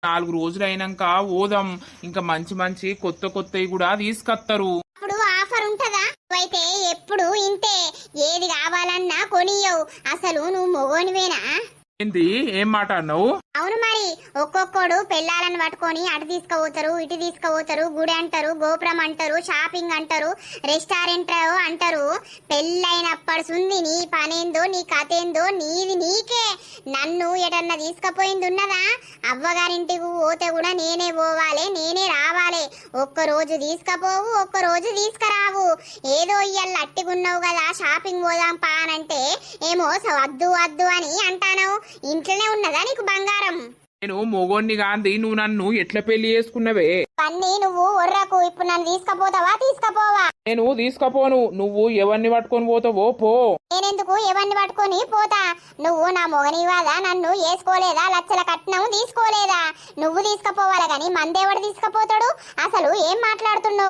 4 రోజులు అయినాక ఓదాం. ఇంకా మంచి మంచి కొత్త కొత్తవి కూడా తీసుకొస్తారు. అప్పుడు ఆఫర్ ఉంటదా? అయితే ఎప్పుడు ఇంతే, ఏది కావాలన్నా కొనియవు. అసలు నువ్వు మొగోనివేనా? ఏంది, ఏం మాట అన్నావు? అవును మరి, ఒక్కొక్కడు పెళ్ళాలను పట్టుకొని అటు తీసుకుపోతారు, ఇటు తీసుకుపోతారు, గుడి అంటారు, గోపురం అంటారు, షాపింగ్ అంటారు, రెస్టారెంట్ అంటారు. పెళ్ళైనప్పటి సుంది నీ పనేందో నీ కథేందో నీది నీకే. నన్ను ఎటన్నా తీసుకుపోయింది ఉన్నదా? అవ్వగారింటికి పోతే కూడా నేనే పోవాలి, నేనే రావాలి. ఒక్కరోజు తీసుకపోవు, ఒక్కరోజు తీసుకురావు. ఏదో ఇయ్యాల అట్టిగున్నావు కదా షాపింగ్ పోదాం పా అనంటే ఏమో వద్దు వద్దు అని అంటాను. ఇంట్లోనే ఉన్నదా నీకు బంగారం? నేను మొగోన్ని గాంధీ, నువ్వు నన్ను ఎట్లా పెళ్లి చేసుకున్నవే? పన్ని నువ్వు ఒర్రకు. ఇప్పుడు నన్ను తీసుకపోతావా తీసుకపోవా? నేను తీసుకపోను. నువ్వు ఎవరిని పట్టుకొని పోతావో పో. నేనెందుకు ఎవరిని పట్టుకొని పోతా? నువ్వు నా మొగనివాదా? నన్ను వేసుకోలేదా? లచ్చల కట్నం తీసుకోలేదా? నువ్వు తీసుకపోవాలి గాని మందేవాడు తీసుకపోతాడు? అసలు ఏం మాట్లాడుతున్నావు?